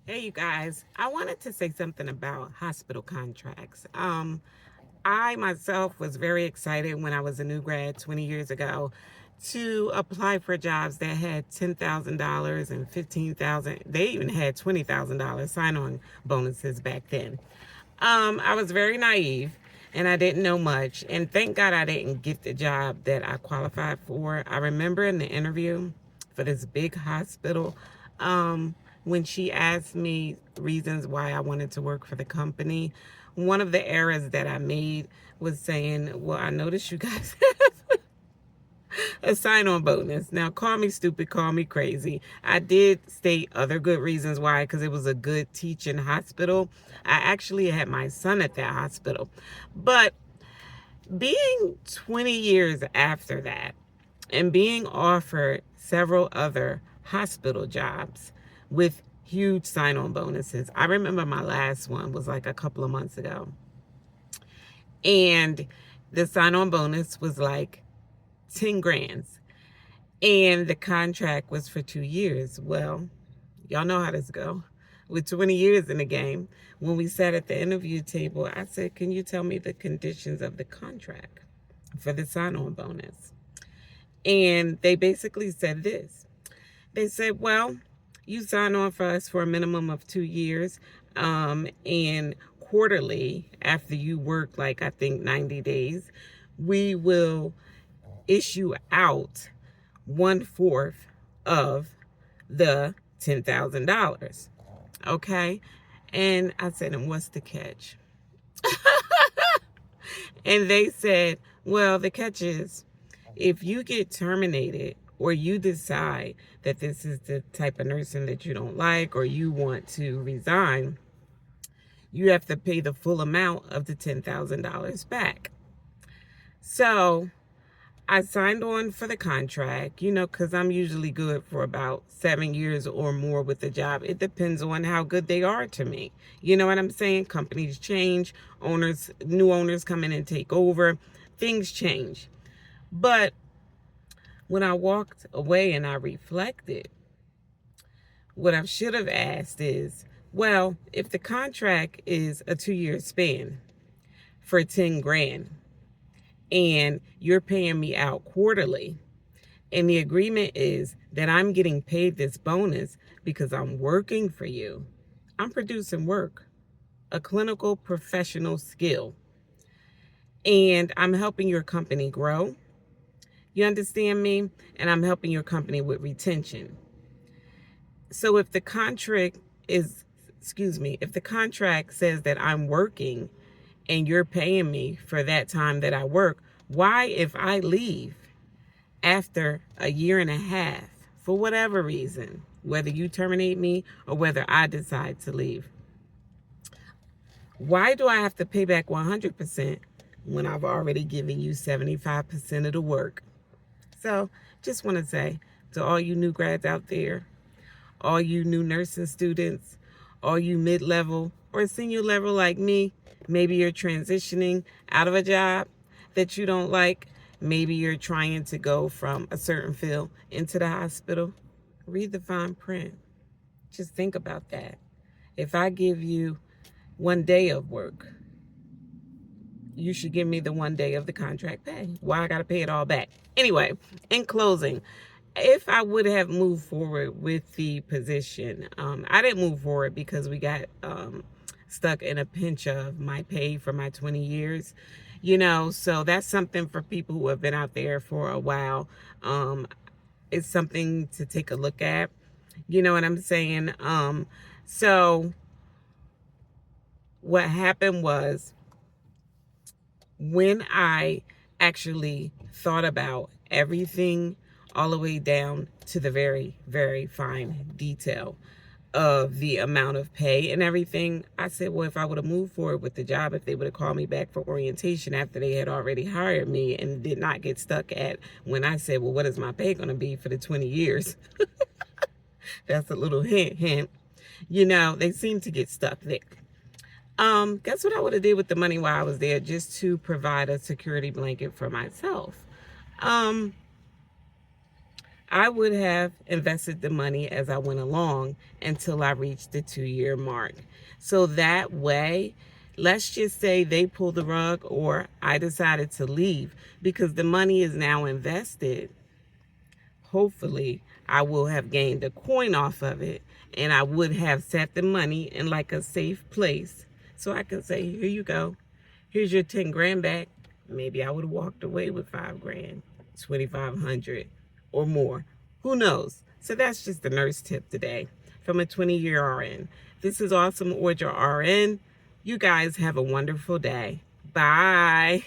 Hey, you guys. I wanted to say something about hospital contracts. I myself was very excited when I was a new grad 20 years ago to apply for jobs that had $10,000 and 15,000. They even had $20,000 sign-on bonuses back then. I was very naive and I didn't know much. And thank God I didn't get the job that I qualified for. I remember in the interview for this big hospital, when she asked me reasons why I wanted to work for the company, one of the errors that I made was saying, well, I noticed you guys have a sign-on bonus. Now, call me stupid, call me crazy. I did state other good reasons why, because it was a good teaching hospital. I actually had my son at that hospital. But being 20 years after that and being offered several other hospital jobs with huge sign-on bonuses. I remember my last one was like a couple of months ago. And the sign-on bonus was like 10 grands. And the contract was for 2 years. Well, y'all know how this go. With 20 years in the game, when we sat at the interview table, I said, can you tell me the conditions of the contract for the sign-on bonus? And they basically said this. They said, well, you sign on for us for a minimum of 2 years, and quarterly, after you work like I think 90 days, we will issue out 1/4 of the $10,000. Okay. And I said, and what's the catch? And they said, well, the catch is if you get terminated or you decide that this is the type of nursing that you don't like or you want to resign, you have to pay the full amount of the $10,000 back. So I signed on for the contract, because I'm usually good for about 7 years or more with the job. It depends on how good they are to me. You know what I'm saying? Companies change, new owners come in and take over, things change. But when I walked away and I reflected, what I should have asked is, well, if the contract is a 2-year span for 10 grand and you're paying me out quarterly, and the agreement is that I'm getting paid this bonus because I'm working for you, I'm producing work, a clinical professional skill, and I'm helping your company grow. You understand me? And I'm helping your company with retention. So if the contract is, if the contract says that I'm working and you're paying me for that time that I work, why, if I leave after a year and a half, for whatever reason, whether you terminate me or whether I decide to leave, why do I have to pay back 100% when I've already given you 75% of the work? So just want to say to all you new grads out there, all you new nursing students, all you mid-level or senior level like me, maybe you're transitioning out of a job that you don't like. Maybe you're trying to go from a certain field into the hospital. Read the fine print. Just think about that. If I give you 1 day of work, you should give me the 1 day of the contract pay. Why I got to pay it all back? Anyway, in closing, if I would have moved forward with the position, I didn't move forward because we got stuck in a pinch of my pay for my 20 years. So that's something for people who have been out there for a while. It's something to take a look at. You know what I'm saying? So what happened was, when I actually thought about everything all the way down to the very, very fine detail of the amount of pay and everything, I said, well, if I would have moved forward with the job, if they would have called me back for orientation after they had already hired me and did not get stuck at when I said, well, what is my pay going to be for the 20 years? That's a little hint. They seem to get stuck there. Guess what I would have did with the money while I was there, just to provide a security blanket for myself. Um, I would have invested the money as I went along until I reached the 2-year mark. So that way, let's just say they pulled the rug or I decided to leave because the money is now invested. Hopefully, I will have gained a coin off of it and I would have set the money in like a safe place. So I can say, here you go. Here's your 10 grand back. Maybe I would have walked away with 5 grand, 2,500 or more. Who knows? So that's just the nurse tip today from a 20-year RN. This is Awesome Audra RN. You guys have a wonderful day. Bye.